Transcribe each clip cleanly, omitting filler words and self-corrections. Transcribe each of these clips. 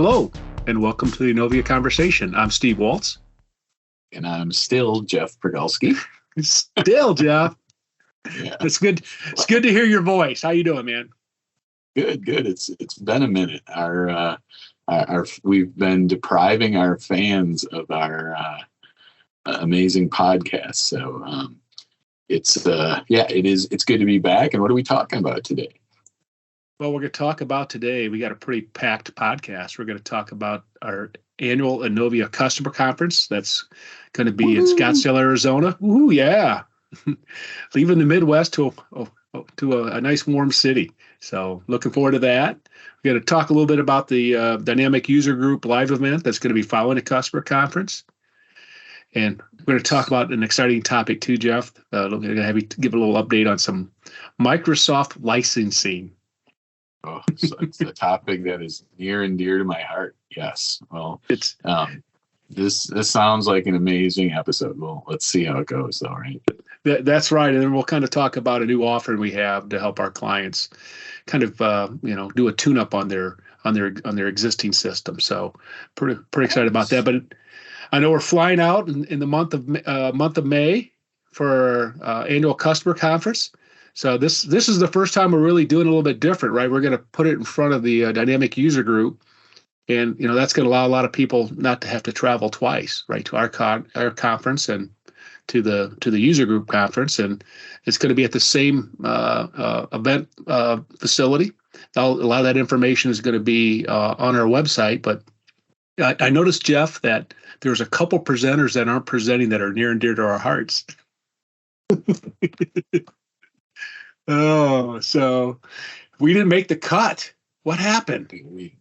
Hello, and welcome to the Enovia Conversation. I'm Steve Waltz. And I'm still Jeff Podolsky. Still, Jeff. Yeah. It's good. It's good to hear your voice. How you doing, man? Good. It's been a minute. We've been depriving our fans of our amazing podcast. So it's good to be back. And what are we talking about today? Well, we're going to talk about today. We got a pretty packed podcast. We're going to talk about our annual Enovia Customer Conference. That's going to be in Scottsdale, Arizona. Ooh, yeah. Leaving the Midwest to a nice warm city. So looking forward to that. We're going to talk a little bit about the Dynamic User Group live event that's going to be following the customer conference. And we're going to talk about an exciting topic too, Jeff. We're going to have you give a little update on some Microsoft licensing. Oh, so it's a topic that is near and dear to my heart. Yes. Well, it's this sounds like an amazing episode. Well, let's see how it goes, though, right? That's right. And then we'll kind of talk about a new offering we have to help our clients kind of do a tune-up on their existing system. So pretty excited about that. But I know we're flying out in the month of May for our annual customer conference. So this is the first time we're really doing a little bit different, right? We're going to put it in front of the Dynamic User Group, and that's going to allow a lot of people not to have to travel twice, right, to our conference and to the user group conference, and it's going to be at the same event facility. A lot of that information is going to be on our website, but I noticed, Jeff, that there's a couple presenters that aren't presenting that are near and dear to our hearts. Oh, so we didn't make the cut. What happened? Think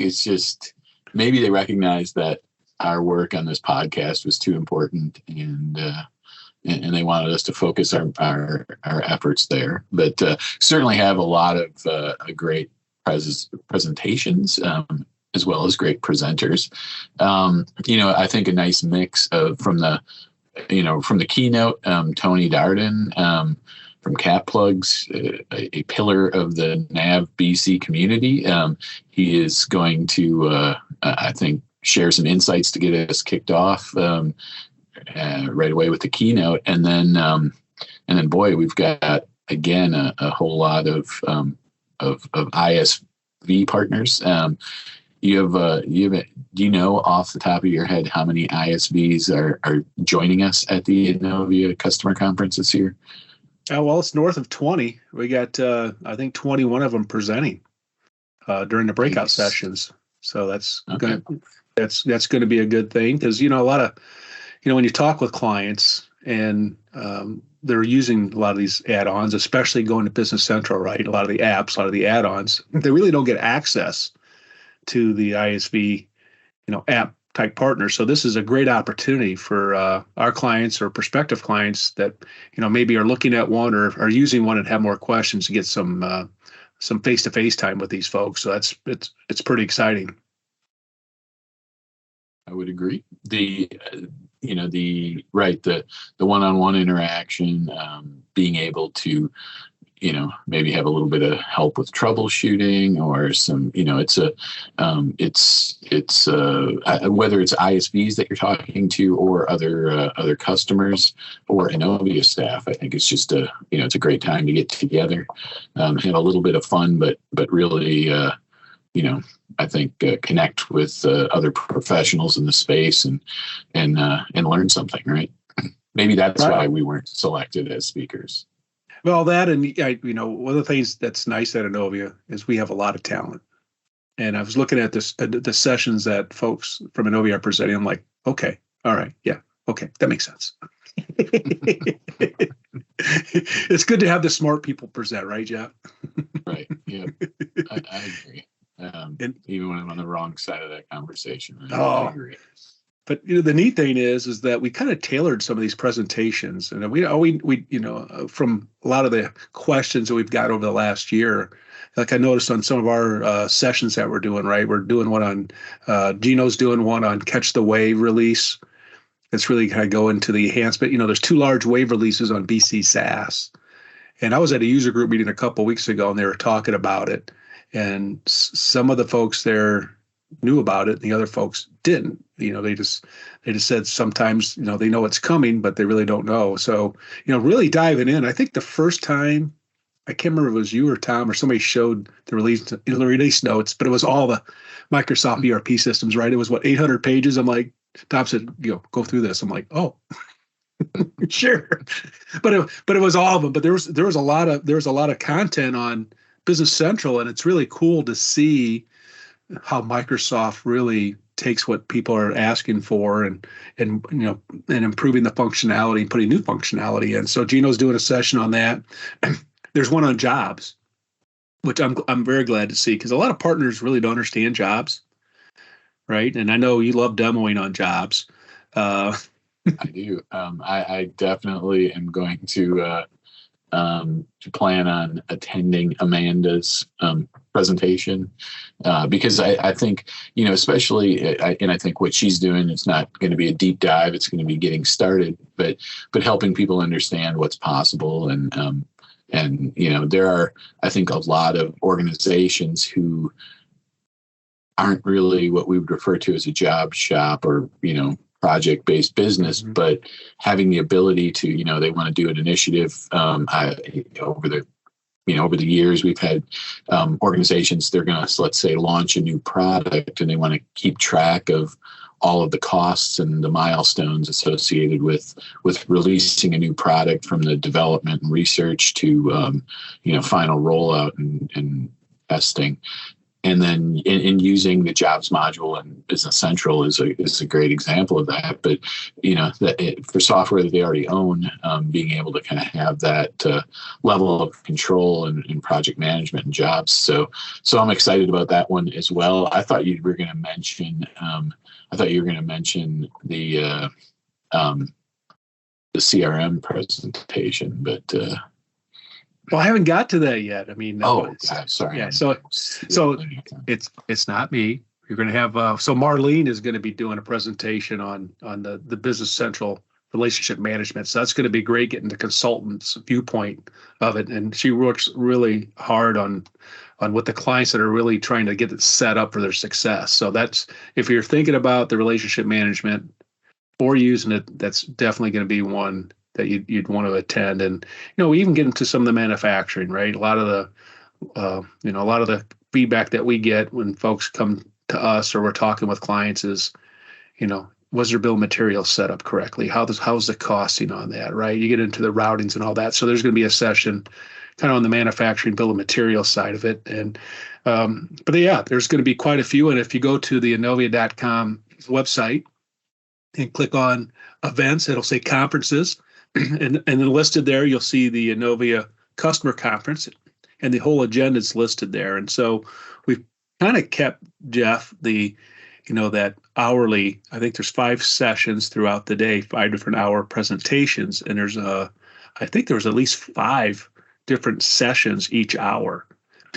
it's just maybe they recognized that our work on this podcast was too important, and they wanted us to focus our efforts there. But certainly have a lot of great presentations, as well as great presenters. I think a nice mix of from the keynote, Tony Darden from CapPlugs, a pillar of the NAV BC community. He is going to, I think, share some insights to get us kicked off right away with the keynote, and then boy, we've got again a whole lot of ISV partners. Do you know off the top of your head how many ISVs are joining us at the Enovia Customer Conference this year? Well, it's north of 20. We got, I think, 21 of them presenting during the breakout sessions. So that's okay. That's going to be a good thing, because a lot of when you talk with clients and they're using a lot of these add-ons, especially going to Business Central, right? A lot of the apps, a lot of the add-ons, they really don't get access to the ISV, app type partners. So this is a great opportunity for our clients or prospective clients that, maybe are looking at one or are using one and have more questions to get some face-to-face time with these folks. So it's pretty exciting. I would agree. The one-on-one interaction, being able to maybe have a little bit of help with troubleshooting or some, it's whether it's ISVs that you're talking to or other customers or Enovia staff. I think it's just it's a great time to get together, have a little bit of fun, but really, I think connect with other professionals in the space and learn something, right? Maybe that's why we weren't selected as speakers. Well, that, and one of the things that's nice at Enovia is we have a lot of talent. And I was looking at the sessions that folks from Enovia are presenting. I'm like, okay, all right, yeah, okay, that makes sense. It's good to have the smart people present, right, Jeff? Right. Yeah, I agree. Even when I'm on the wrong side of that conversation, I agree. But the neat thing is that we kind of tailored some of these presentations, and we from a lot of the questions that we've got over the last year. Like I noticed on some of our sessions that we're doing, right? We're doing one on Gino's doing one on Catch the Wave release. It's really kind of go into the enhancement. There's 2 large wave releases on BC SaaS, and I was at a user group meeting a couple of weeks ago, and they were talking about it. and some of the folks there knew about it, and the other folks didn't. They just said sometimes they know it's coming, but they really don't know. So really diving in. I think the first time, I can't remember if it was you or Tom or somebody showed the release notes, but it was all the Microsoft ERP systems, right? It was 800 pages. I'm like, Tom said, go through this. I'm like, oh, sure. But it was all of them. But there was a lot of content on Business Central, and it's really cool to see how Microsoft really takes what people are asking for and improving the functionality and putting new functionality in. So Gino's doing a session on that. There's one on jobs, which I'm very glad to see, because a lot of partners really don't understand jobs, right? And I know you love demoing on jobs. I do. I definitely am going to plan on attending Amanda's presentation because I think, especially, and I think what she's doing, it's not going to be a deep dive. It's going to be getting started, but helping people understand what's possible. And there are, I think, a lot of organizations who aren't really what we would refer to as a job shop or, project-based business, but having the ability to, they want to do an initiative. Over the years, we've had organizations, they're going to, let's say, launch a new product, and they want to keep track of all of the costs and the milestones associated with releasing a new product, from the development and research to final rollout and testing. And then in using the jobs module and Business Central is a great example of that. But for software that they already own, being able to kind of have that level of control in project management and jobs. So I'm excited about that one as well. I thought you were going to mention. The CRM presentation, but. Well, I haven't got to that yet. I mean, sorry. Yeah, so it's not me. You're going to have so Marlene is going to be doing a presentation on the Business Central relationship management. So that's going to be great, getting the consultant's viewpoint of it, and she works really hard on what the clients that are really trying to get it set up for their success. So that's, if you're thinking about the relationship management or using it, that's definitely going to be one that you'd want to attend. And we even get into some of the manufacturing, right? A lot of the feedback that we get when folks come to us or we're talking with clients is, was their bill of materials set up correctly? How's the costing on that, right? You get into the routings and all that. So there's going to be a session kind of on the manufacturing bill of materials side of it. And but yeah, there's going to be quite a few. And if you go to the Innovia.com website and click on events, it'll say conferences. And then listed there, you'll see the Innovia Customer Conference, and the whole agenda is listed there. And so we've kind of kept, Jeff, that hourly. I think there's 5 sessions throughout the day, 5 different hour presentations, and I think there was at least 5 different sessions each hour.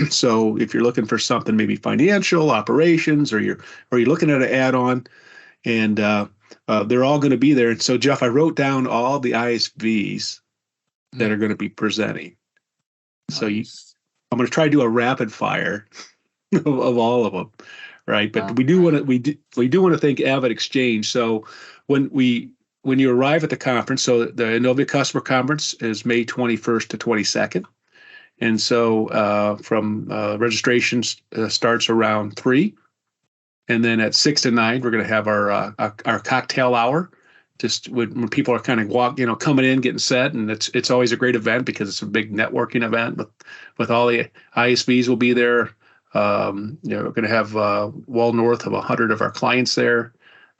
So if you're looking for something, maybe financial operations, or you're looking at an add-on, and they're all going to be there. And so, Jeff, I wrote down all the ISVs that are going to be presenting. Nice. So I'm going to try to do a rapid fire of all of them, right? But we do want to thank AvidXchange. So when you arrive at the conference, so the Innovia Customer Conference is May 21st to 22nd. And so from registrations starts around 3. And then at 6 to 9, we're going to have our cocktail hour, just when people are kind of coming in, getting set, and it's always a great event because it's a big networking event with all the ISVs will be there. We're going to have well north of 100 of our clients there.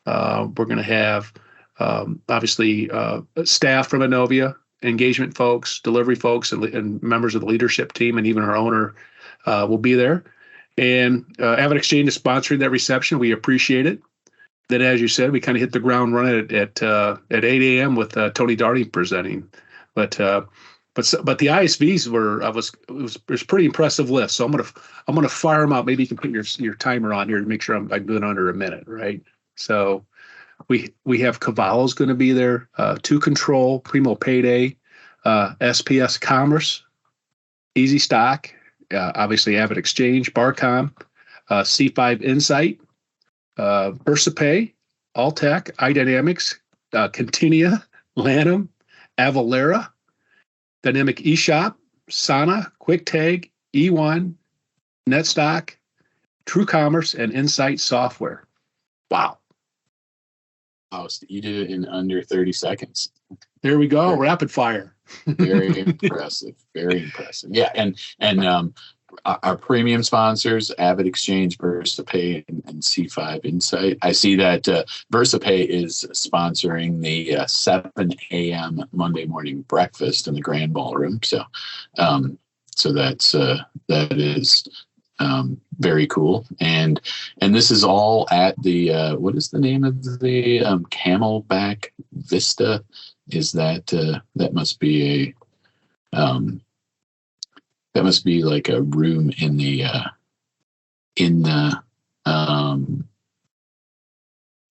We're going to have obviously staff from Innovia, engagement folks, delivery folks, and members of the leadership team, and even our owner will be there. And AvidXchange is sponsoring that reception. We appreciate it. Then, as you said, we kind of hit the ground running at 8 a.m. with Tony Darty presenting. But the ISVs it was pretty impressive list. So I'm gonna fire them out. Maybe you can put your timer on here to make sure I'm doing under a minute, right? So we have Cavallo's going to be there, 2Control, Primo Payday, SPS Commerce, Easy Stock, obviously Avid Exchange, Barcom, C5 Insight, VersaPay, Alltech, iDynamics, Continia, Lanham, Avalara, Dynamic eShop, Sana, QuickTag, E1, NetStock, TrueCommerce, and Insight Software. Wow. Oh, so you did it in under 30 seconds. There we go. Rapid fire. Very impressive. Very impressive. Yeah. And our premium sponsors, Avid Exchange, VersaPay, and C5 Insight. I see that VersaPay is sponsoring the 7 a.m. Monday morning breakfast in the Grand Ballroom. So that is very cool. And this is all at the what is the name of the Camelback Vista? Is that that must be like a room in the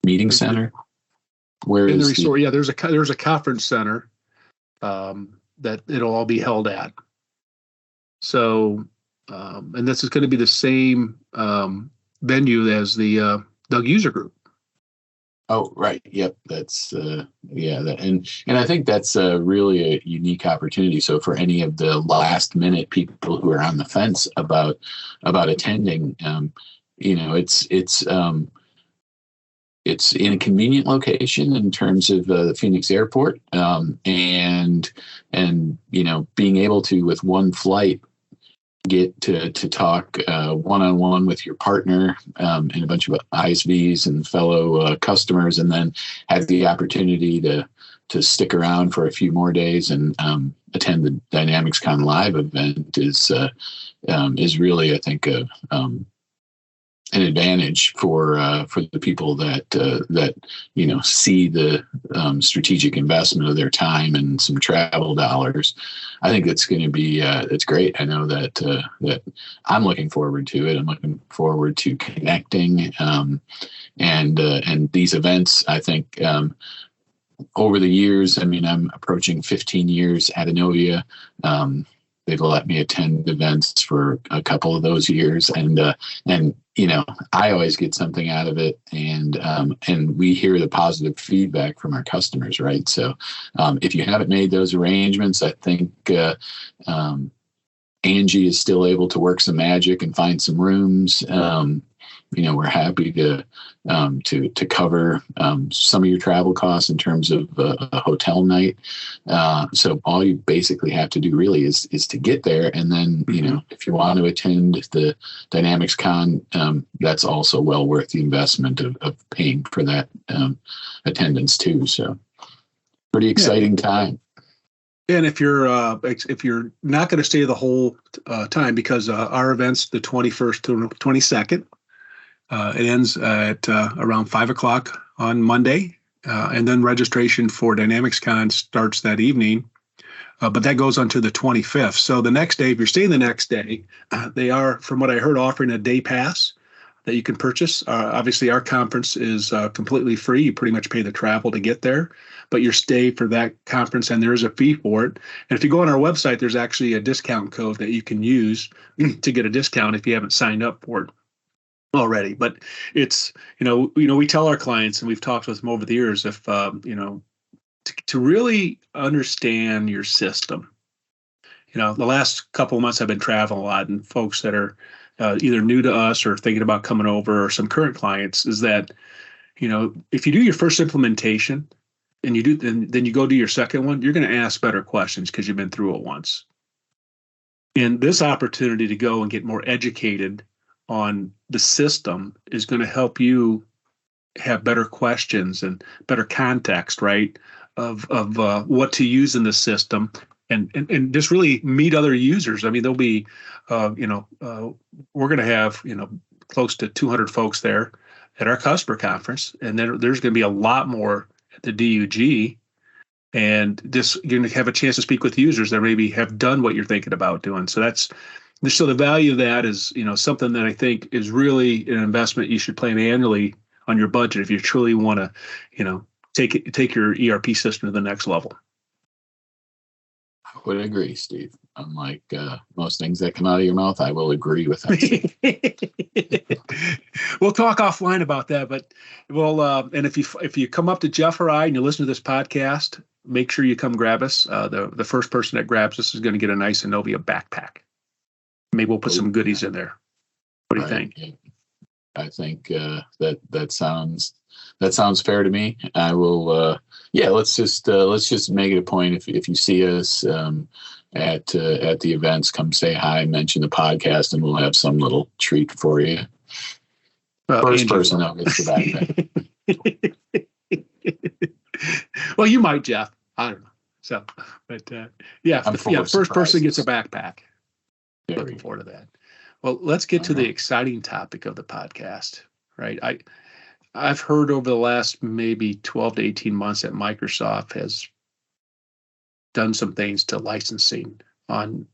meeting center? Where in is the resort? Yeah, there's a conference center that it'll all be held at. So, and this is going to be the same venue as the Doug User Group. Oh, right. Yep. That's and I think that's really a unique opportunity. So for any of the last minute people who are on the fence about attending, it's in a convenient location in terms of the Phoenix Airport, and being able to, with one flight, get to talk one-on-one with your partner and a bunch of ISVs and fellow customers, and then have the opportunity to stick around for a few more days and attend the DynamicsCon Live event is really, I think, an advantage for the people that see the strategic investment of their time and some travel dollars. I think it's going to be it's great. I know that I'm looking forward to it. I'm looking forward to connecting and these events. I think over the years, I mean, I'm approaching 15 years at Innovia. They've let me attend events for a couple of those years, and I always get something out of it, and we hear the positive feedback from our customers, right? So, if you haven't made those arrangements, I think Angie is still able to work some magic and find some rooms. We're happy to cover some of your travel costs in terms of a hotel night. So all you basically have to do really is to get there. And then, if you want to attend the DynamicsCon, that's also well worth the investment of paying for that attendance too. So pretty exciting time. And if you're not going to stay the whole time, because our event's the 21st to 22nd, it ends at around 5 o'clock on Monday, and then registration for DynamicsCon starts that evening, but that goes on to the 25th. So the next day, if you're staying the next day, they are, from what I heard, offering a day pass that you can purchase. Obviously, our conference is completely free. You pretty much pay the travel to get there, but your stay for that conference, and there is a fee for it. And if you go on our website, there's actually a discount code that you can use to get a discount if you haven't signed up for it already. But it's, we tell our clients, and we've talked with them over the years, if to really understand your system. The last couple of months I've been traveling a lot, and folks that are either new to us or thinking about coming over, or some current clients, is that if you do your first implementation and you do then you go do your second one, you're going to ask better questions because you've been through it once. And this opportunity to go and get more educated on the system is going to help you have better questions and better context, right, of what to use in the system, and just really meet other users. I mean, there'll be, we're going to have, close to 200 folks there at our customer conference, and then there's going to be a lot more at the DUG, and you're going to have a chance to speak with users that maybe have done what you're thinking about doing. So the value of that is, something that I think is really an investment you should plan annually on your budget if you truly want to, take your ERP system to the next level. would agree, Steve. Unlike most things that come out of your mouth, I will agree with that. We'll talk offline about that, but we'll and if you come up to Jeff or I and you listen to this podcast, make sure you come grab us. The first person that grabs us is going to get a nice Innovia backpack. Maybe we'll put some goodies in there. What do you think? Yeah. I think that sounds fair to me. I will. Let's just make it a point. If you see us at the events, come say hi, mention the podcast, and we'll have some little treat for you. First person that gets the backpack. Well, you might, Jeff. I don't know. So, but first person gets a backpack. Looking forward to that. Well, let's get to the exciting topic of the podcast, right? I've heard over the last maybe 12 to 18 months that Microsoft has done some things to licensing on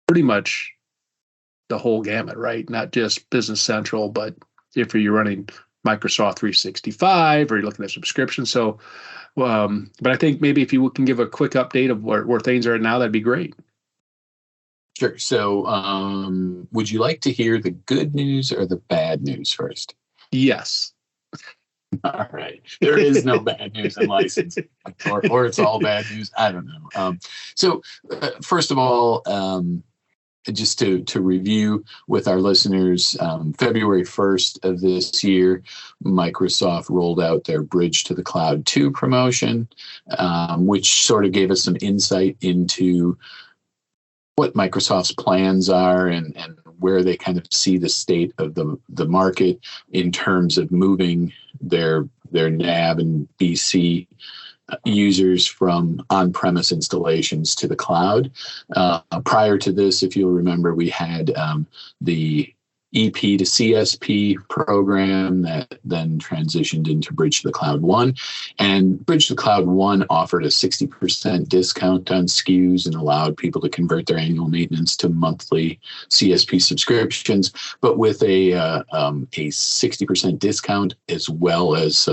pretty much the whole gamut, right? Not just Business Central, but if you're running Microsoft 365 or you're looking at subscriptions. So, but I think maybe if you can give a quick update of where things are now, that'd be great. Sure. So would you like to hear the good news or the bad news first? Yes. All right. There is no bad news in licensing, or it's all bad news. I don't know. So first of all, just to review with our listeners, February 1st of this year, Microsoft rolled out their Bridge to the Cloud 2 promotion, which sort of gave us some insight into what Microsoft's plans are and where they kind of see the state of the market in terms of moving their NAV and BC users from on-premise installations to the cloud. Prior to this, if you'll remember, we had the EP to CSP program that then transitioned into Bridge to the Cloud 1. And Bridge to the Cloud 1 offered a 60% discount on SKUs and allowed people to convert their annual maintenance to monthly CSP subscriptions, but with a 60% discount as well as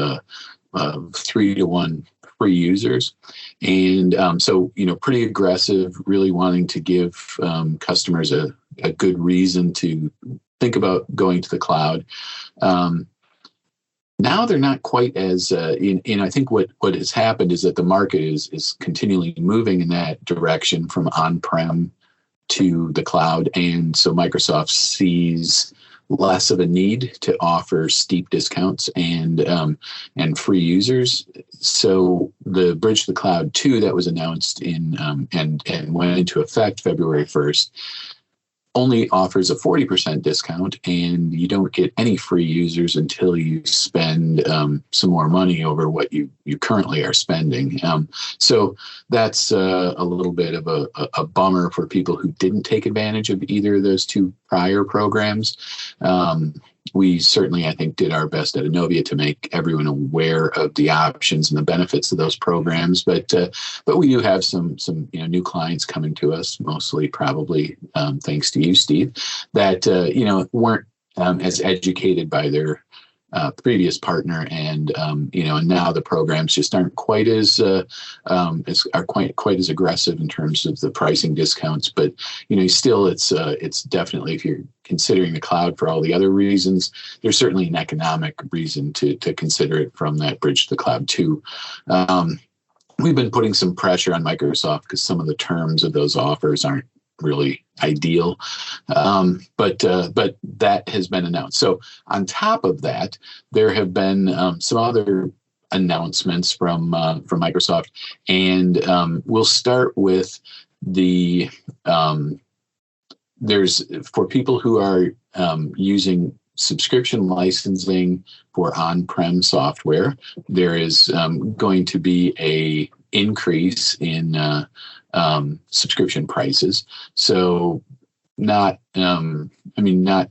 3-to-1 free users. And so, pretty aggressive, really wanting to give customers a good reason to think about going to the cloud. Now they're not quite as, I think what has happened is that the market is continually moving in that direction from on-prem to the cloud. And so Microsoft sees less of a need to offer steep discounts and free users. So the Bridge to the Cloud 2 that was announced in and went into effect February 1st only offers a 40% discount, and you don't get any free users until you spend some more money over what you currently are spending. So that's a little bit of a bummer for people who didn't take advantage of either of those two prior programs. We certainly, I think, did our best at Innovia to make everyone aware of the options and the benefits of those programs. But we do have some new clients coming to us, mostly probably thanks to you, Steve, that weren't as educated by their previous partner, and now the programs just aren't quite as aggressive in terms of the pricing discounts. But still, it's definitely, if you're considering the cloud for all the other reasons, there's certainly an economic reason to consider it from that Bridge to the Cloud 2. We've been putting some pressure on Microsoft because some of the terms of those offers aren't really ideal, but that has been announced. So on top of that, there have been some other announcements from Microsoft, and we'll start with the there's, for people who are using subscription licensing for on-prem software, there is going to be a increase in subscription prices. So not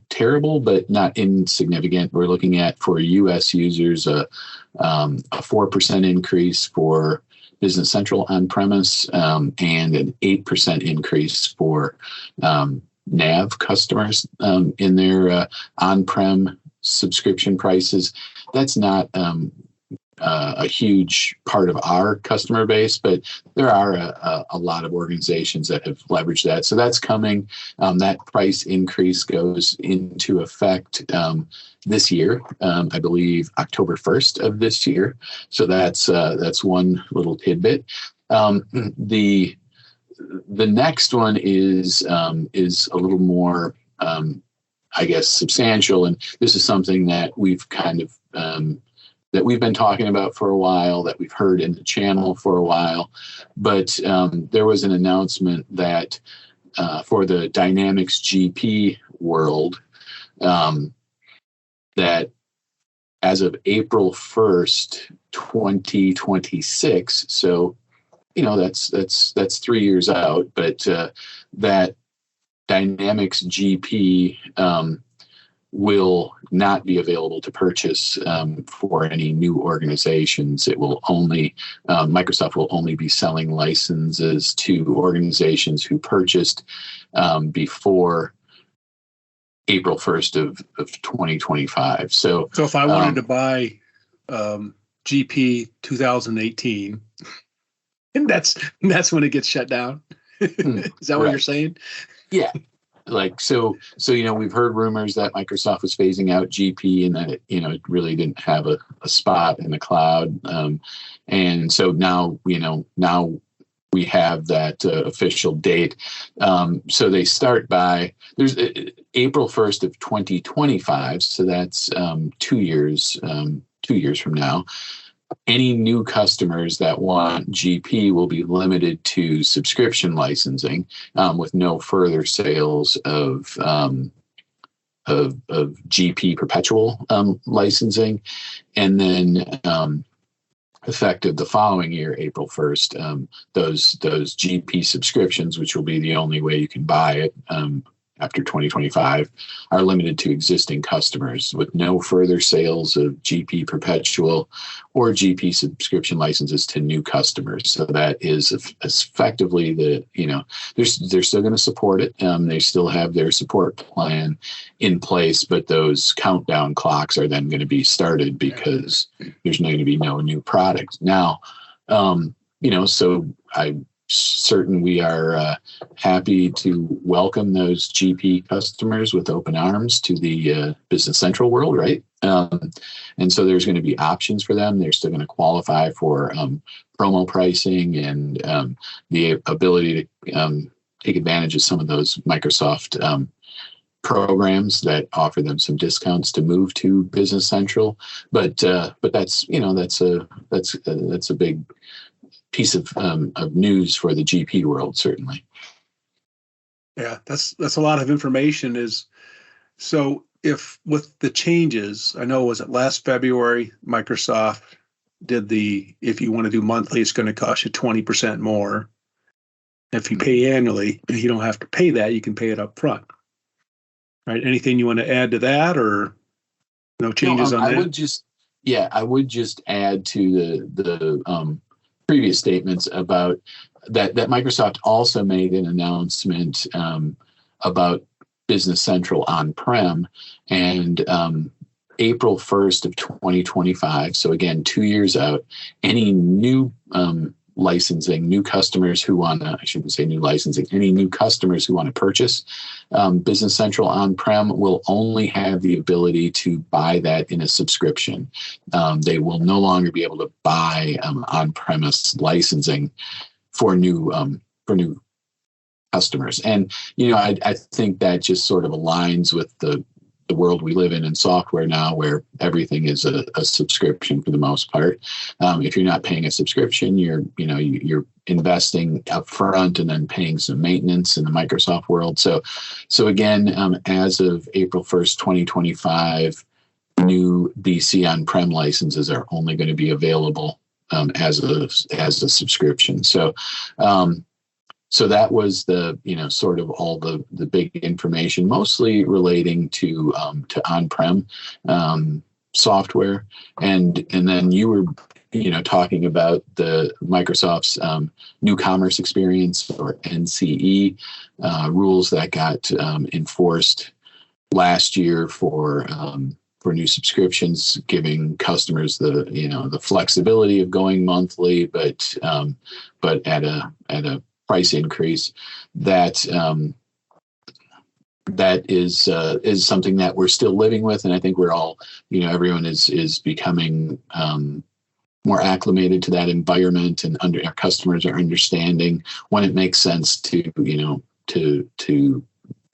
terrible, but not insignificant. We're looking at, for US users, a 4% increase for Business Central on-premise, and an 8% increase for NAV customers in their on-prem subscription prices. That's not a huge part of our customer base, but there are a lot of organizations that have leveraged that. So that's coming. That price increase goes into effect this year, I believe October 1st of this year. So that's one little tidbit. The next one is a little more, I guess, substantial, and this is something that we've kind of that we've been talking about for a while, that we've heard in the channel for a while. But there was an announcement that for the Dynamics GP world, that as of April 1st, 2026, so that's 3 years out, but that Dynamics GP will not be available to purchase for any new organizations. It will only, Microsoft will only be selling licenses to organizations who purchased before April 1st of 2025. So if I wanted to buy GP 2018, and that's when it gets shut down. Is that what you're saying? Yeah. Like, so, we've heard rumors that Microsoft was phasing out GP and that it really didn't have a spot in the cloud. And so now we have that official date. So they start by, there's April 1st of 2025. So that's 2 years from now. Any new customers that want GP will be limited to subscription licensing, with no further sales of GP perpetual licensing. And then effective the following year, April 1st, those GP subscriptions, which will be the only way you can buy it after 2025, are limited to existing customers, with no further sales of GP perpetual or GP subscription licenses to new customers. So that is effectively they're still going to support it. They still have their support plan in place, but those countdown clocks are then going to be started because there's going to be no new product. Now, so I'm certain we are happy to welcome those GP customers with open arms to the Business Central world, right? And so there's going to be options for them. They're still going to qualify for promo pricing and the ability to take advantage of some of those Microsoft programs that offer them some discounts to move to Business Central. But that's a big piece of news for the GP world, certainly. Yeah, that's a lot of information. So if with the changes, I know, was it last February, Microsoft did if you want to do monthly, it's going to cost you 20% more. If you pay annually, you don't have to pay that. You can pay it up front. Right? Anything you want to add to that, or no changes on that? I would just add to the previous statements about that Microsoft also made an announcement about Business Central on-prem, and April 1st of 2025, so again 2 years out, any new licensing, new customers who want to, I shouldn't say new licensing, any new customers who want to purchase Business Central on-prem will only have the ability to buy that in a subscription. They will no longer be able to buy on-premise licensing for new customers. And, I think that just sort of aligns with the world we live in software now, where everything is a subscription for the most part. If you're not paying a subscription, you're investing up front and then paying some maintenance in the Microsoft world. So again, as of April 1st, 2025, new BC on-prem licenses are only going to be available as a subscription. So that was the, sort of all the big information, mostly relating to on-prem software. And then you were, talking about the Microsoft's New Commerce Experience, or NCE, rules that got enforced last year for for new subscriptions, giving customers the flexibility of going monthly, but at a price increase that is something that we're still living with, and I think we're all, everyone is becoming more acclimated to that environment, and our customers are understanding when it makes sense to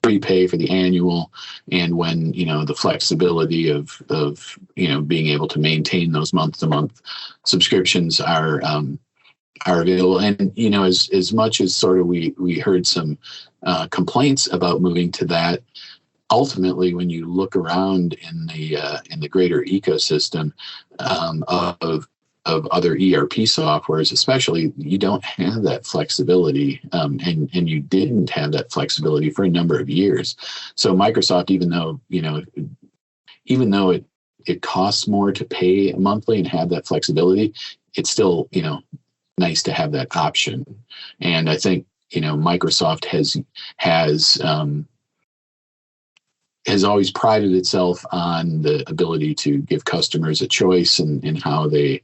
prepay for the annual, and when the flexibility of being able to maintain those month-to-month subscriptions are available. And as much as sort of we heard some complaints about moving to that, ultimately when you look around in the greater ecosystem of other ERP softwares, especially, you don't have that flexibility, and you didn't have that flexibility for a number of years. So Microsoft, even though it costs more to pay monthly and have that flexibility, it's still nice to have that option. And I think Microsoft has always prided itself on the ability to give customers a choice in how they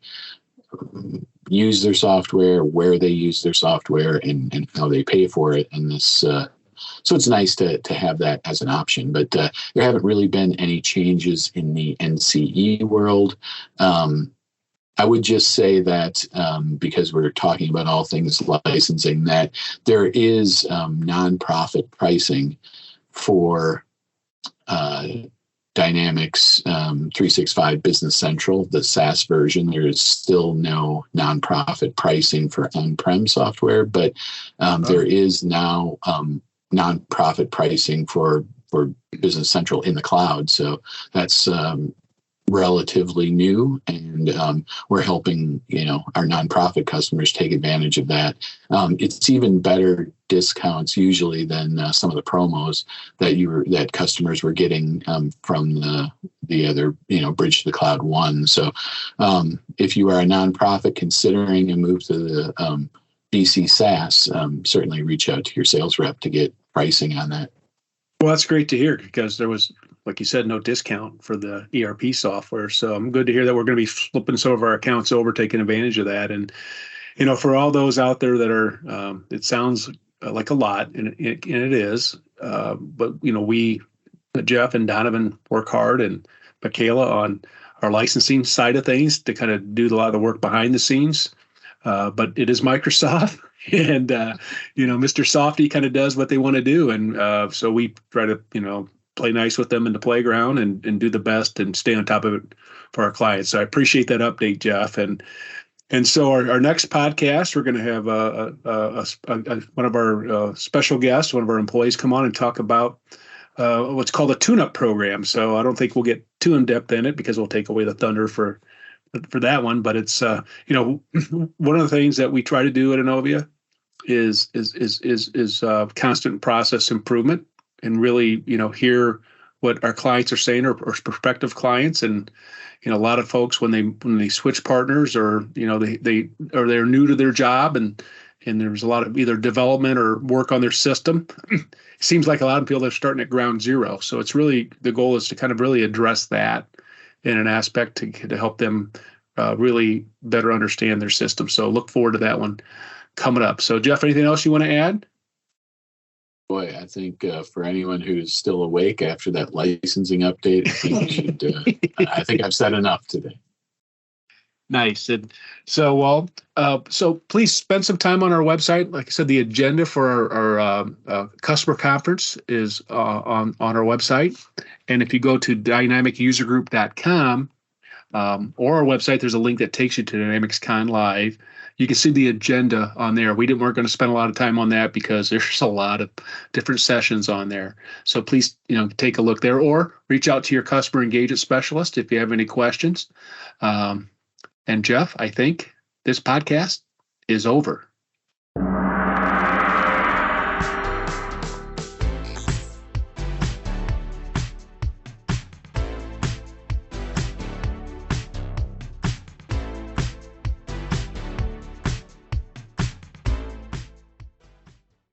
use their software, where they use their software, and how they pay for it. And this, so it's nice to have that as an option. But there haven't really been any changes in the NCE world. I would just say that because we're talking about all things licensing, that there is nonprofit pricing for Dynamics 365 Business Central, the SaaS version. There is still no nonprofit pricing for on-prem software, but there is now nonprofit pricing for Business Central in the cloud. So that's relatively new, and we're helping our nonprofit customers take advantage of that. It's even better discounts usually than some of the promos that customers were getting from the other Bridge to the Cloud one. So if you are a nonprofit considering a move to the BC SaaS, certainly reach out to your sales rep to get pricing on that. Well, that's great to hear, because there was, like you said, no discount for the ERP software. So I'm good to hear that we're going to be flipping some of our accounts over, taking advantage of that. And, for all those out there that are, it sounds like a lot, and it is, but, we, Jeff and Donovan, work hard, and Michaela on our licensing side of things to kind of do a lot of the work behind the scenes. But it is Microsoft, and, Mr. Softy kind of does what they want to do. And so we try to, play nice with them in the playground and do the best and stay on top of it for our clients. So I appreciate that update, Jeff. And so our next podcast, we're going to have one of our special guests, one of our employees, come on and talk about what's called a tune-up program. So I don't think we'll get too in-depth in it, because we'll take away the thunder for that one. But it's one of the things that we try to do at Innovia is constant process improvement, and really hear what our clients are saying, or prospective clients. And a lot of folks, when they switch partners, or they're new to their job, and there's a lot of either development or work on their system, it seems like a lot of people are starting at ground zero. So it's really, the goal is to kind of really address that in an aspect to help them really better understand their system. So look forward to that one coming up. So Jeff, anything else you want to add? Boy, I think for anyone who's still awake after that licensing update, I think I've said enough today. Nice. And so, so please spend some time on our website. Like I said, the agenda for our customer conference is on our website. And if you go to dynamicusergroup.com or our website, there's a link that takes you to DynamicsCon Live. You can see the agenda on there. Weren't going to spend a lot of time on that, because there's a lot of different sessions on there. So please, take a look there, or reach out to your customer engagement specialist if you have any questions. And Jeff, I think this podcast is over.